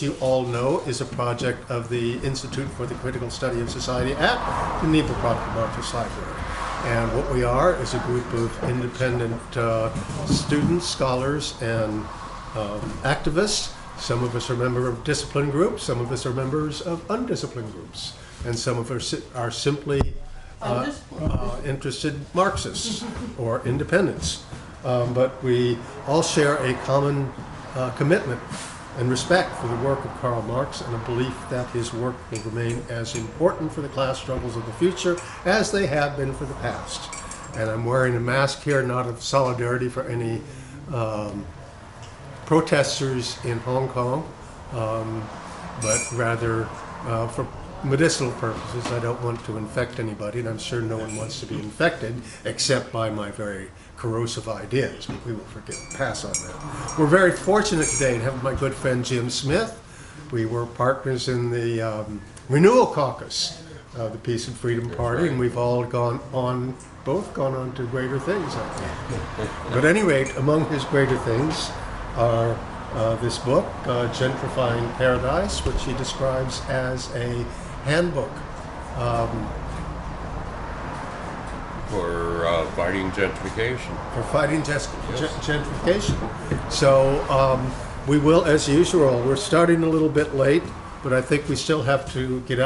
which you all know is a project of the Institute for the Critical Study of Society at the Nieby Proctor Marxist Library. And what we are is a group of independent students, scholars, and activists. Some of us are members of disciplined groups, some of us are members of undisciplined groups, and some of us are simply interested Marxists or independents. But we all share a common commitment and respect for the work of Karl Marx and a belief that his work will remain as important for the class struggles of the future as they have been for the past. And I'm wearing a mask here, not of solidarity for any protesters in Hong Kong, but rather for medicinal purposes. I don't want to infect anybody, and I'm sure no one wants to be infected except by my very corrosive ideas, but we will pass on that. We're very fortunate today to have my good friend Jim Smith. We were partners in the Renewal Caucus, the Peace and Freedom Party, and we've all both gone on to greater things, I think. But at any rate, among his greater things are this book, Gentrifying Paradise, which he describes as a handbook. For fighting gentrification. For fighting gentrification. So we will, as usual, we're starting a little bit late, but I think we still have to get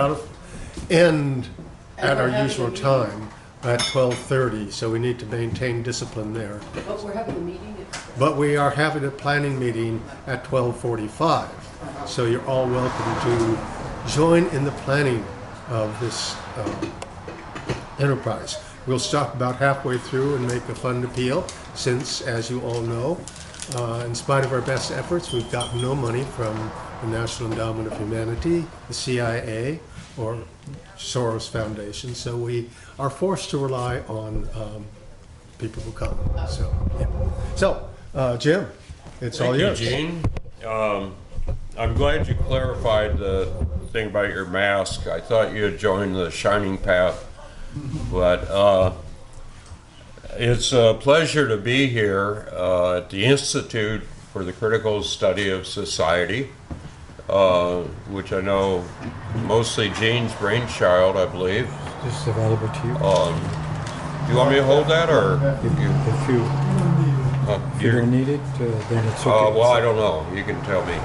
end at our usual time at 12:30, so we need to maintain discipline there. But we're having a meeting? But we are having a planning meeting at 12:45, so you're all welcome to join in the planning of this enterprise. We'll stop about halfway through and make a fund appeal, since, as you all know, in spite of our best efforts, we've gotten no money from the National Endowment of Humanity, the CIA, or Soros Foundation, so we are forced to rely on people who come. So, yeah. So Jim, it's all yours. Thank you, Gene. I'm glad you clarified the thing about your mask. I thought you had joined the Shining Path, but it's a pleasure to be here at the Institute for the Critical Study of Society, which I know mostly Gene's brainchild, I believe. This is available to you. Do you want me to hold that, or if you don't need it, then it's okay. well, I don't know. You can tell me.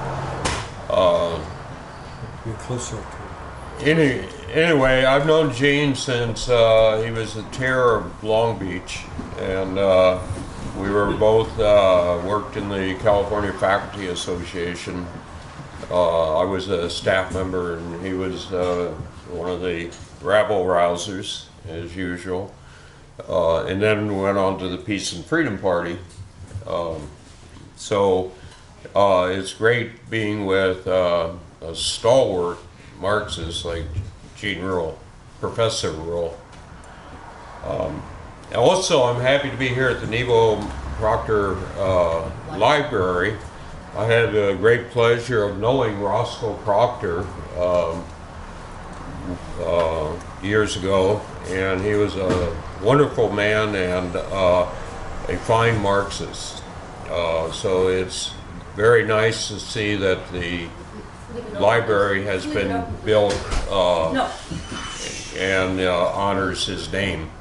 You're closer to it. Anyway, I've known Gene since he was the terror of Long Beach, and we were both worked in the California Faculty Association. I was a staff member, and he was one of the rabble-rousers, as usual. And then went on to the Peace and Freedom Party. So it's great being with a stalwart Marxist like Gene Rule, Professor Rule. Also, I'm happy to be here at the Nieby Proctor Library. I had the great pleasure of knowing Roscoe Proctor years ago, and he was a wonderful man and a fine Marxist. So it's very nice to see that the library has been built and honors his name.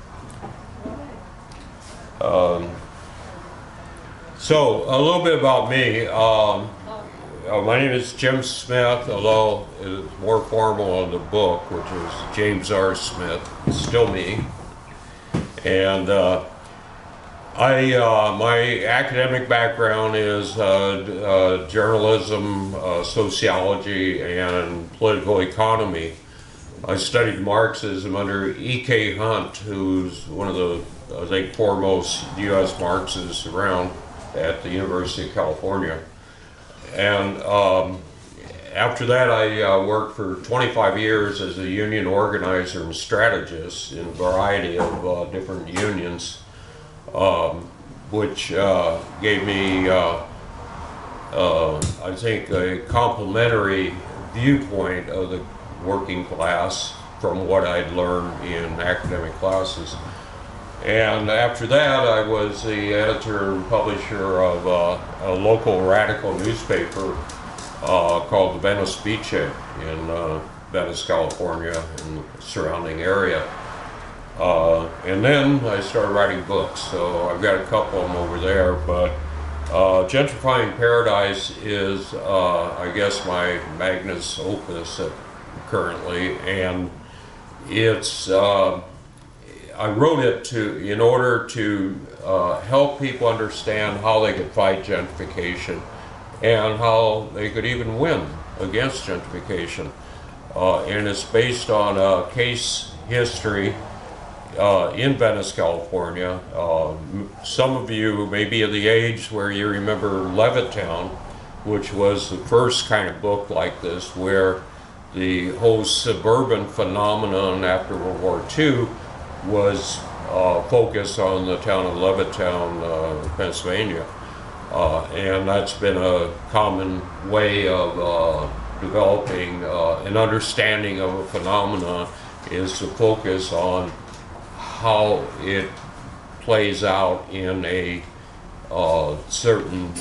So a little bit about me. My name is Jim Smith, although it's more formal in the book, which is James R. Smith. It's still me. And my academic background is journalism, sociology, and political economy. I studied Marxism under E.K. Hunt, who's one of the, I think, foremost U.S. Marxists around at the University of California. And after that, I worked for 25 years as a union organizer and strategist in a variety of different unions, which gave me, I think, a complementary viewpoint of the working class from what I'd learned in academic classes. And after that, I was the editor and publisher of a local radical newspaper called the Venice Beach in Venice, California, and the surrounding area. And then I started writing books, so I've got a couple of them over there, but Gentrifying Paradise is, I guess, my magnus opus currently, and it's, I wrote it in order to help people understand how they could fight gentrification and how they could even win against gentrification. And it's based on a case history in Venice, California. Some of you may be of the age where you remember Levittown, which was the first kind of book like this, where the whole suburban phenomenon after World War II was focused on the town of Levittown, Pennsylvania. And that's been a common way of developing an understanding of a phenomenon, is to focus on how it plays out in a certain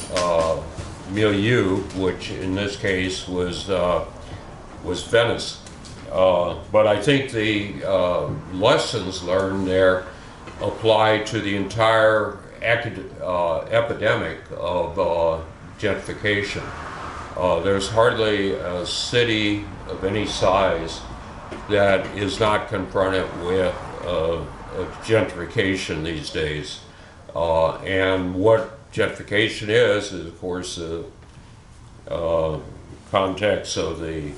milieu, which in this case was Venice. But I think the lessons learned there apply to the entire epidemic of gentrification. There's hardly a city of any size that is not confronted with gentrification these days. And what gentrification is of course, the context of the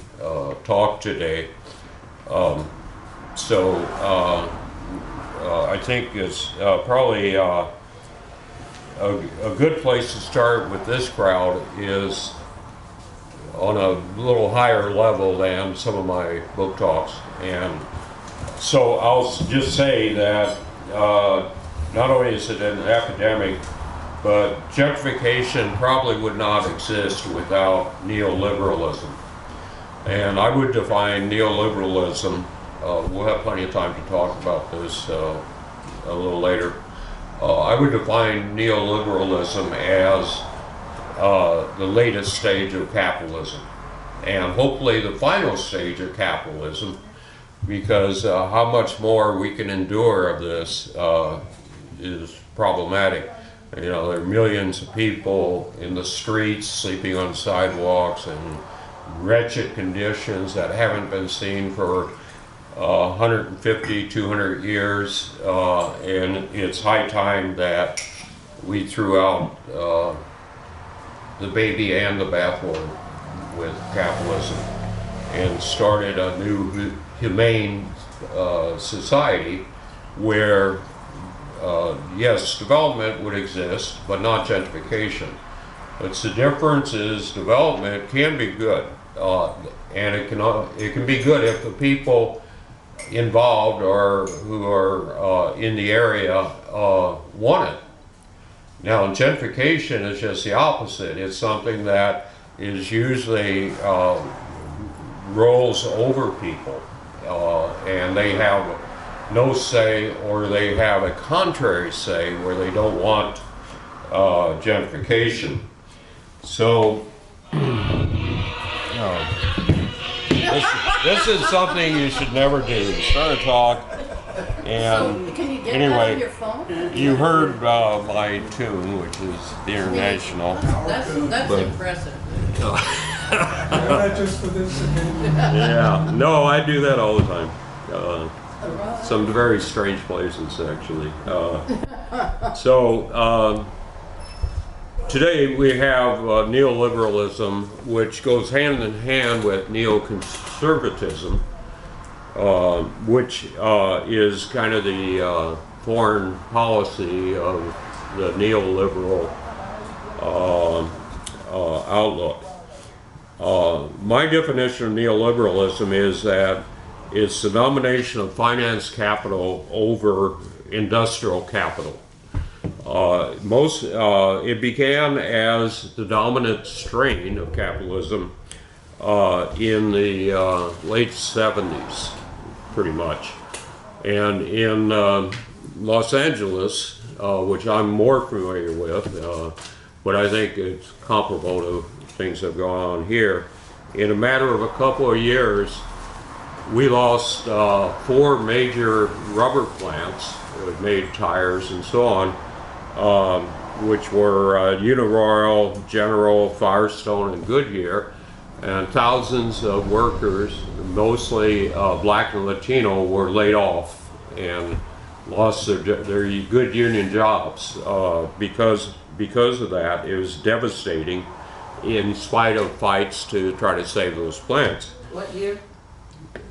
talk today. I think it's probably a good place to start with this crowd is on a little higher level than some of my book talks. And so I'll just say that not only is it an epidemic, but gentrification probably would not exist without neoliberalism. And I would define neoliberalism, we'll have plenty of time to talk about this a little later. I would define neoliberalism as the latest stage of capitalism, and hopefully the final stage of capitalism, because how much more we can endure of this is problematic. You know, there are millions of people in the streets, sleeping on sidewalks in wretched conditions that haven't been seen for 150, 200 years, and it's high time that we threw out the baby and the bathwater with capitalism and started a new humane society where yes, development would exist, but not gentrification. But the difference is development can be good, and it can be good if the people involved or who are in the area want it. Now, gentrification is just the opposite. It's something that is usually rolls over people, and they have no say, or they have a contrary say where they don't want gentrification. So this is something you should never do. Start a talk, and so, can you get anyway, that on your phone? You heard my tune, which is the International. That's impressive. Not just for this occasion. Yeah, no, I do that all the time. Some very strange places, actually. Today we have neoliberalism, which goes hand in hand with neoconservatism, which is kind of the foreign policy of the neoliberal outlook. My definition of neoliberalism is that it's the domination of finance capital over industrial capital. It began as the dominant strain of capitalism in the late 70s, pretty much. And in Los Angeles, which I'm more familiar with, but I think it's comparable to things that have gone on here. In a matter of a couple of years, we lost 4 major rubber plants that made tires and so on, which were Uniroyal, General, Firestone, and Goodyear, and thousands of workers, mostly black and Latino, were laid off and lost their good union jobs because of that. It was devastating in spite of fights to try to save those plants. What year?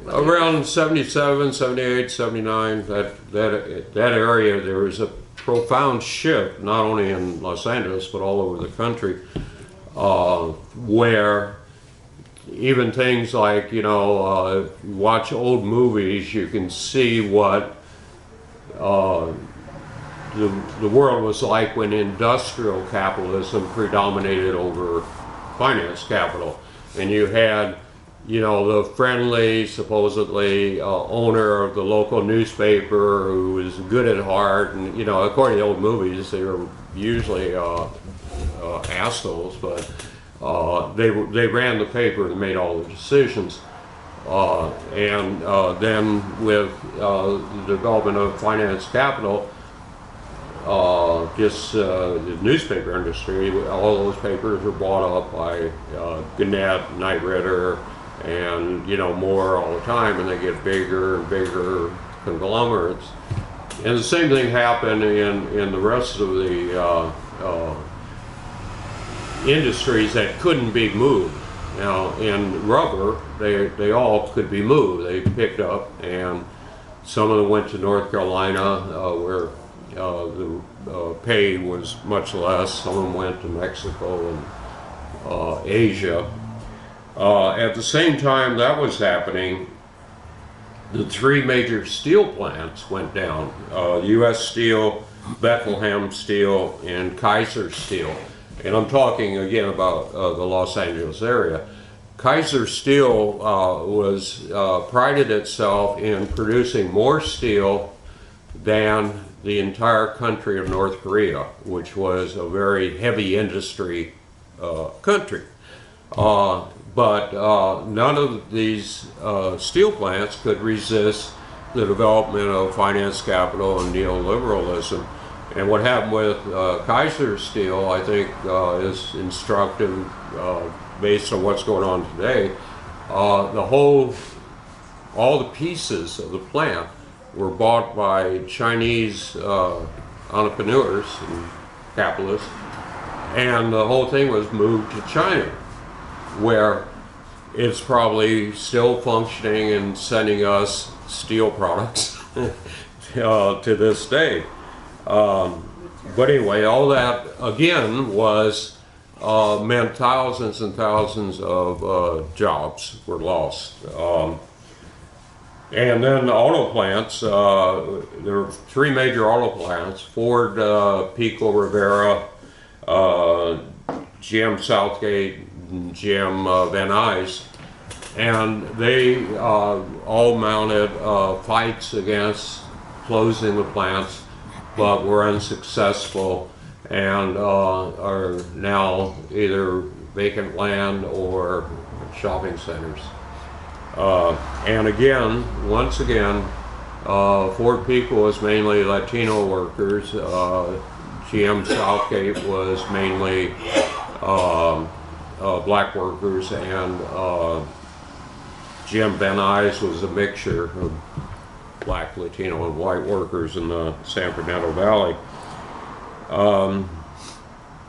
Around 77, 78, 79, that area, there was a profound shift, not only in Los Angeles, but all over the country, where even things like, you watch old movies, you can see what the world was like when industrial capitalism predominated over finance capital. And you had, the friendly, supposedly, owner of the local newspaper who was good at heart, and, according to the old movies, they were usually assholes, but they ran the paper and made all the decisions. And then with the development of finance capital, the newspaper industry, all those papers were bought up by Gannett, Knight Ridder, and more all the time, and they get bigger and bigger conglomerates. And the same thing happened in the rest of the industries that couldn't be moved. Now, in rubber, they all could be moved. They picked up, and some of them went to North Carolina, where the pay was much less. Some of them went to Mexico and Asia. At the same time that was happening, the 3 major steel plants went down. U.S. Steel, Bethlehem Steel, and Kaiser Steel. And I'm talking again about the Los Angeles area. Kaiser Steel prided itself in producing more steel than the entire country of North Korea, which was a very heavy industry country. But none of these steel plants could resist the development of finance capital and neoliberalism. And what happened with Kaiser Steel, I think, is instructive based on what's going on today. All the pieces of the plant were bought by Chinese entrepreneurs and capitalists, and the whole thing was moved to China, where it's probably still functioning and sending us steel products to this day. But anyway, all that again meant thousands and thousands of jobs were lost. And then the auto plants, there were 3 major auto plants: Ford, Pico Rivera, GM Southgate, and GM Van Nuys, and they all mounted fights against closing the plants, but were unsuccessful, and are now either vacant land or shopping centers. And again, once again, Ford Pico was mainly Latino workers. GM Southgate was mainly black workers, and GM Van Nuys was a mixture of black, Latino, and white workers in the San Fernando Valley.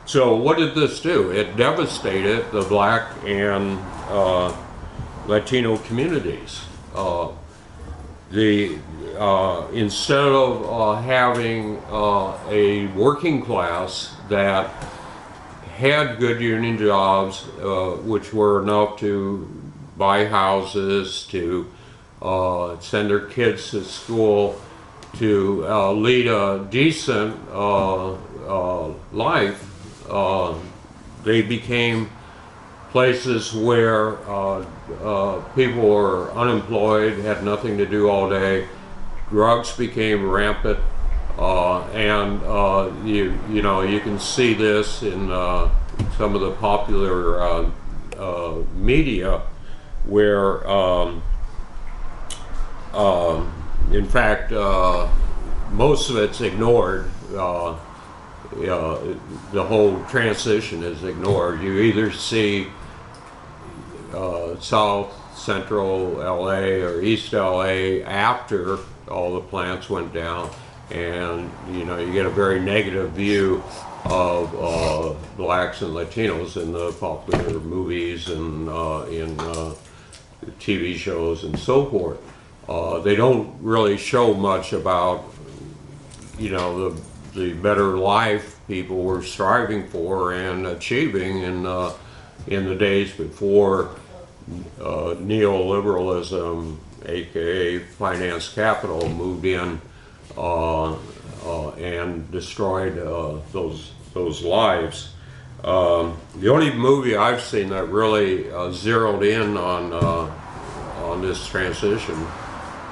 So what did this do? It devastated the black and Latino communities. Instead of having a working class that had good union jobs, which were enough to buy houses, to send their kids to school, to lead a decent life, they became places where people were unemployed, had nothing to do all day. Drugs became rampant. You can see this in some of the popular media, where in fact most of it's ignored. The whole transition is ignored. You either see South Central LA or East LA after all the plants went down, and you get a very negative view of blacks and Latinos in the popular movies and in TV shows and so forth. They don't really show much about the better life people were striving for and achieving in the days before neoliberalism, aka finance capital, moved in and destroyed those lives. The only movie I've seen that really zeroed in on this transition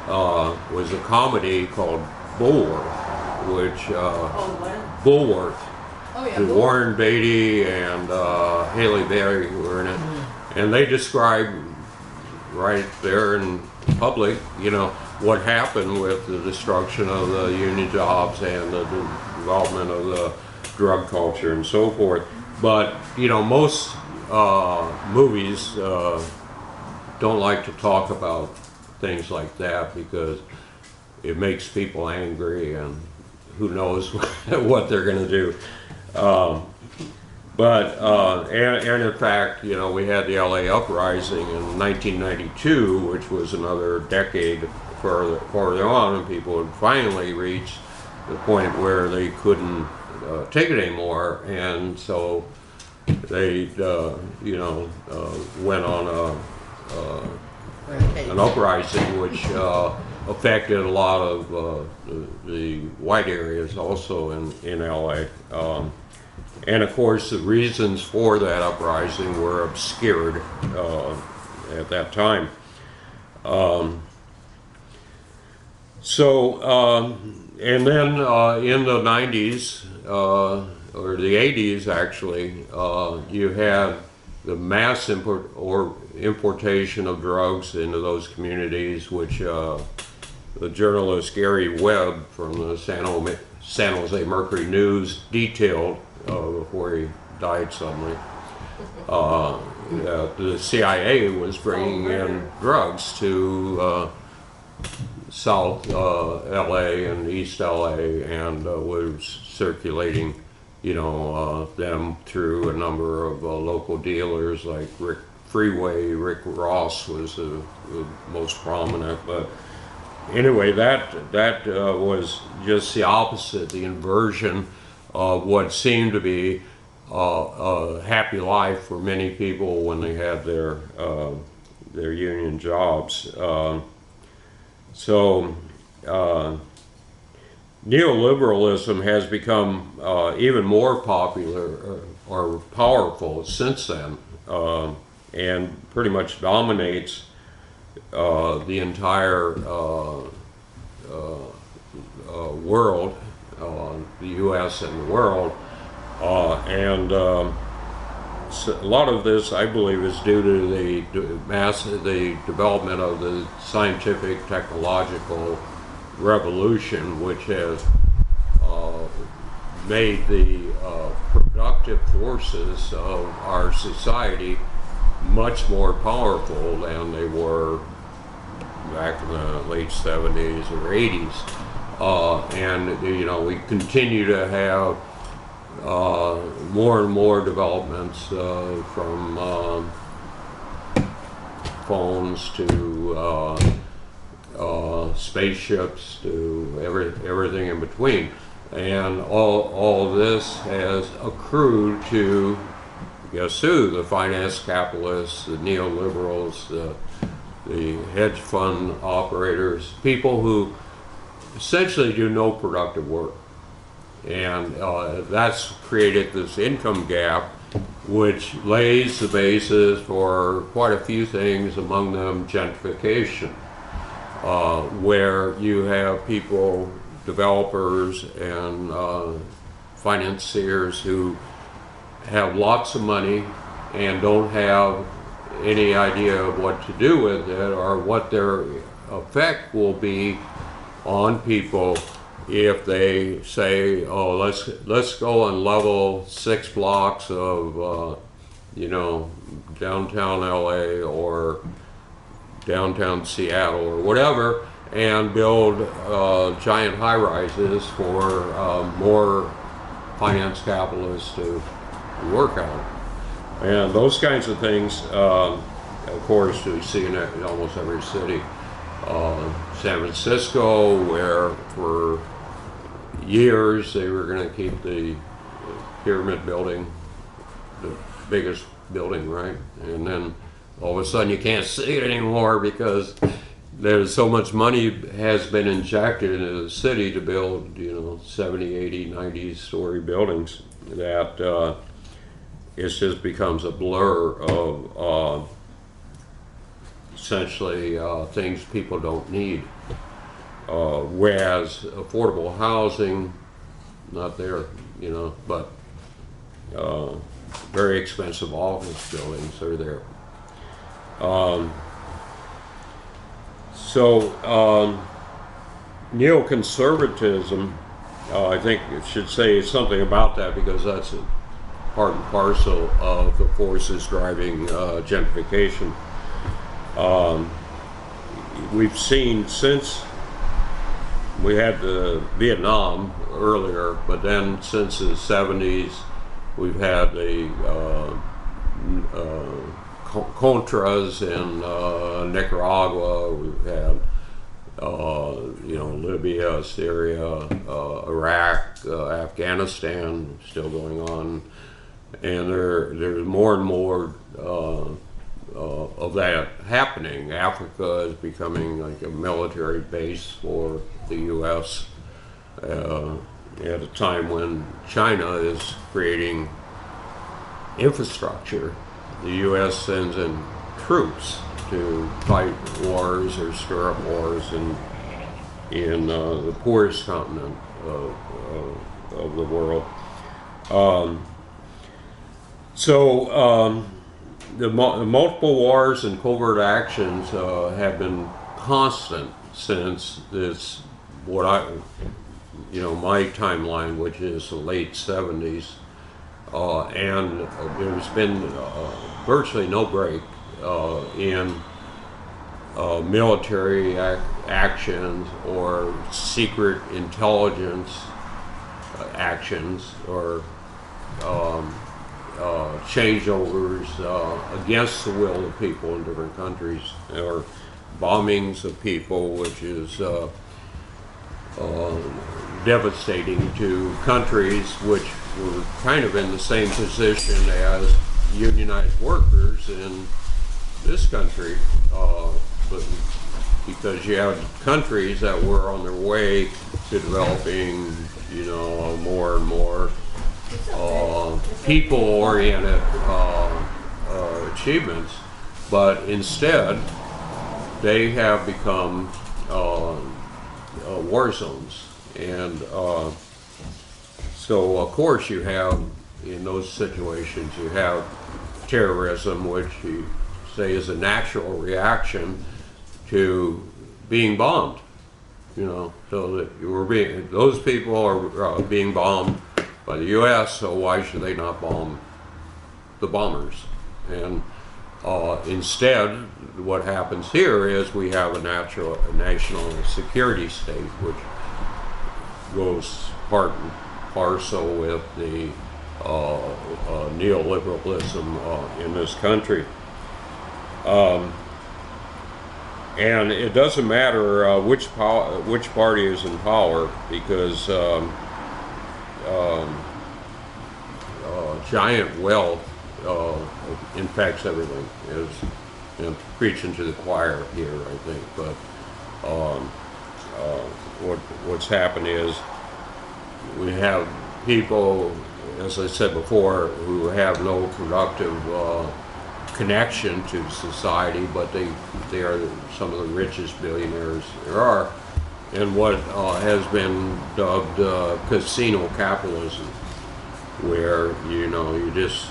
was a comedy called Bulworth, which Bulworth, Oh, yeah. with Warren Beatty and Haley Berry who were in it, and they describe right there in public, what happened with the destruction of the union jobs and the development of the drug culture and so forth. But most movies don't like to talk about things like that because it makes people angry, and who knows what they're going to do. And in fact, we had the LA uprising in 1992, which was another decade farther on, and people had finally reached the point where they couldn't take it anymore, and so they, went on an uprising, which affected a lot of the white areas also in LA. And of course, the reasons for that uprising were obscured at that time. And then in the 90s, or the 80s actually, you had the mass importation of drugs into those communities, which the journalist Gary Webb from the San Jose Mercury News detailed before he died suddenly. The CIA was bringing in drugs to South LA and East LA, and was circulating, them through a number of local dealers like Rick Ross was the most prominent. But anyway, that was just the opposite, the inversion of what seemed to be a happy life for many people when they had their union jobs. Neoliberalism has become even more popular or powerful since then, and pretty much dominates the entire world, the U.S. and the world, so a lot of this, I believe, is due to the development of the scientific technological revolution, which has made the productive forces of our society much more powerful than they were back in the late 70s or 80s. And we continue to have more and more developments from phones to spaceships to everything in between, and all this has accrued to, guess who? The finance capitalists, the neoliberals, the hedge fund operators, people who essentially do no productive work. And that's created this income gap, which lays the basis for quite a few things, among them gentrification, where you have people developers and financiers who have lots of money and don't have any idea of what to do with it or what their effect will be on people if they say, oh, let's go and level 6 blocks of downtown LA or downtown Seattle or whatever, and build giant high-rises for more finance capitalists to work on. And those kinds of things, of course, we see in almost every city. San Francisco, where for years they were going to keep the pyramid building, the biggest building, right? And then all of a sudden you can't see it anymore because there's so much money has been injected into the city to build, 70, 80, 90-story buildings that it just becomes a blur of essentially things people don't need. Whereas affordable housing, not there, but very expensive office buildings are there. Neoconservatism, I think it should say something about that because that's a part and parcel of the forces driving gentrification. We've seen since we had the Vietnam earlier, but then since the 70s, we've had the Contras in Nicaragua, we've had Libya, Syria, Iraq, Afghanistan still going on, and there's more and more of that happening. Africa is becoming like a military base for the U.S. At a time when China is creating infrastructure. The U.S. sends in troops to fight wars or stir up wars in the poorest continent of the world. The multiple wars and covert actions have been constant since this, my timeline, which is the late 70s, and there's been virtually no break in military actions or secret intelligence actions or changeovers against the will of people in different countries, or bombings of people, which is devastating to countries which were kind of in the same position as unionized workers in this country, but because you have countries that were on their way to developing, more and more people-oriented achievements, but instead they have become war zones. And so of course you have, in those situations, you have terrorism, which you say is a natural reaction to being bombed. So that those people are being bombed by the U.S., so why should they not bomb the bombers? And instead, what happens here is we have a national security state, which goes part and parcel with the neoliberalism in this country. And it doesn't matter which party is in power, because giant wealth infects everything. Is preaching to the choir here, I think. But what's happened is we have people, as I said before, who have no productive connection to society, but they are some of the richest billionaires there are, and what has been dubbed casino capitalism, where you just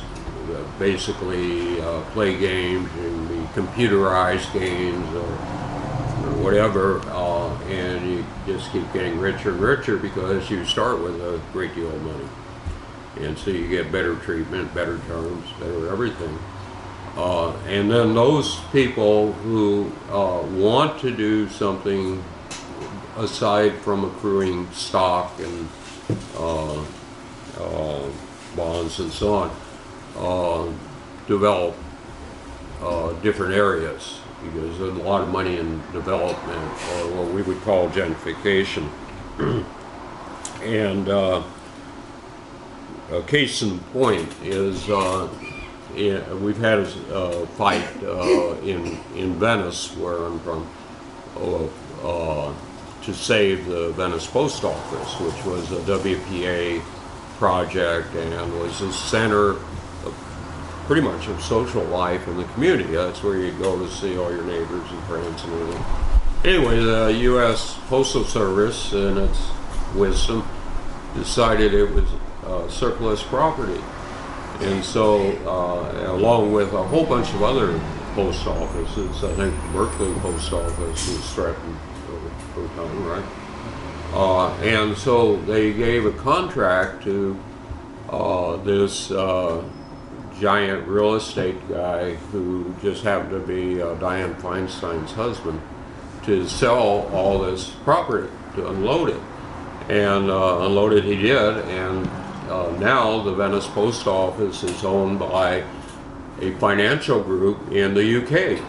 basically play games and be computerized games or whatever, and you just keep getting richer and richer because you start with a great deal of money, and so you get better treatment, better terms, better everything. And then those people who want to do something aside from accruing stock and bonds and so on, develop different areas, because there's a lot of money in development, or what we would call gentrification. And a case in point is we've had a fight in Venice, where I'm from, to save the Venice Post Office, which was a WPA project and was the center of pretty much of social life in the community. That's where you go to see all your neighbors and friends and everything. Anyway, the U.S. Postal Service, in its wisdom, decided it was surplus property. And so, along with a whole bunch of other post offices, I think the Berkeley Post Office was threatened for a time, right? And so they gave a contract to this giant real estate guy who just happened to be Dianne Feinstein's husband, to sell all this property, to unload it. And unload it he did, and now the Venice Post Office is owned by a financial group in the UK.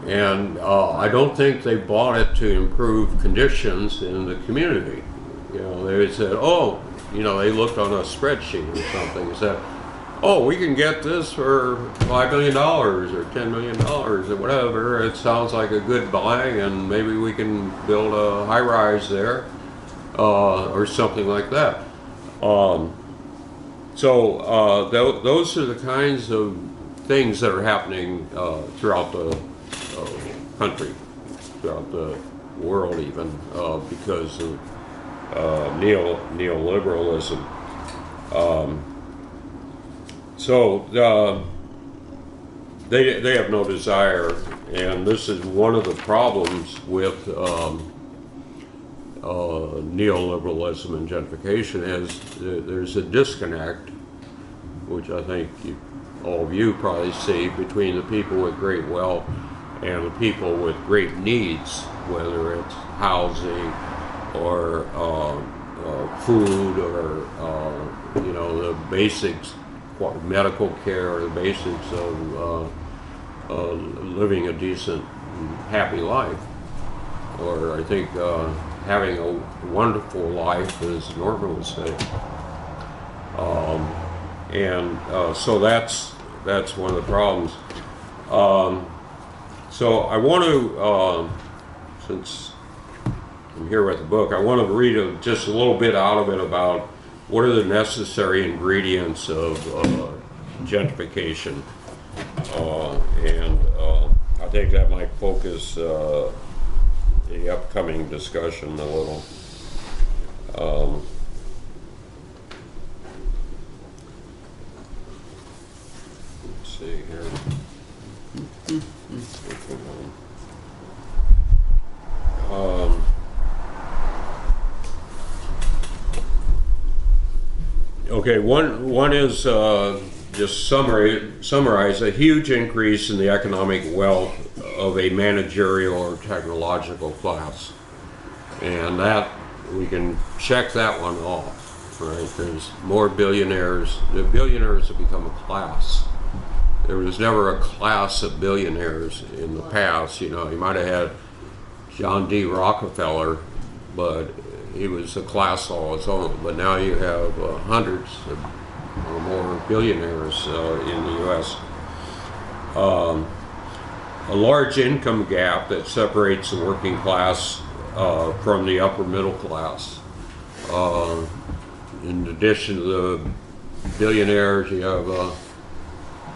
And I don't think they bought it to improve conditions in the community. They said, oh, they looked on a spreadsheet or something and said, oh, we can get this for $5 million or $10 million or whatever. It sounds like a good buy, and maybe we can build a high-rise there or something like that. Those are the kinds of things that are happening throughout the country, throughout the world even, because of neoliberalism. They have no desire, and this is one of the problems with neoliberalism and gentrification, is there's a disconnect, which I think all of you probably see, between the people with great wealth and the people with great needs, whether it's housing or food or the basics, medical care, or the basics of living a decent, happy life. Or I think having a wonderful life, as Norma would say. So that's one of the problems. So I want to, since I'm here with the book, I want to read just a little bit out of it about what are the necessary ingredients of gentrification. I think that might focus the upcoming discussion a little. Let's see here. Okay, one is just summarize a huge increase in the economic wealth of a managerial or technological class, and that we can check that one off, right? There's more billionaires. The billionaires have become a class. There was never a class of billionaires in the past. You might have had John D. Rockefeller, but he was a class all its own. But now you have hundreds or more billionaires in the U.S. A large income gap that separates the working class from the upper middle class. In addition to the billionaires, you have a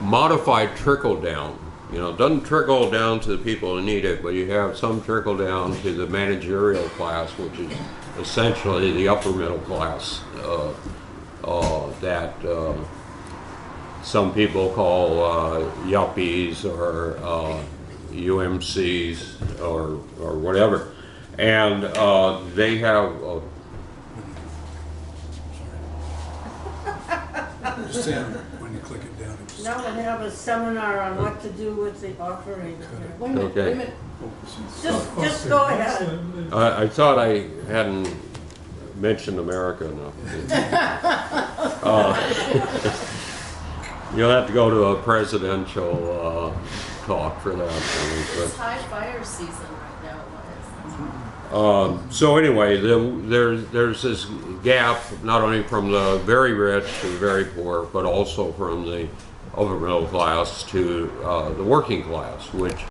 modified trickle down, You know, it doesn't trickle down to the people who need it, but you have some trickle down to the managerial class, which is essentially the upper middle class that some people call yuppies or UMCs or whatever. And they have Sam, when you click it down, it's Now we have a seminar on what to do with the offering. Wait a minute, Okay. wait a minute. Just go ahead. I thought I hadn't mentioned America enough. You'll have to go to a presidential talk for that. It's high fire season right now. So anyway, there's this gap not only from the very rich to the very poor, but also from the upper middle class to the working class, which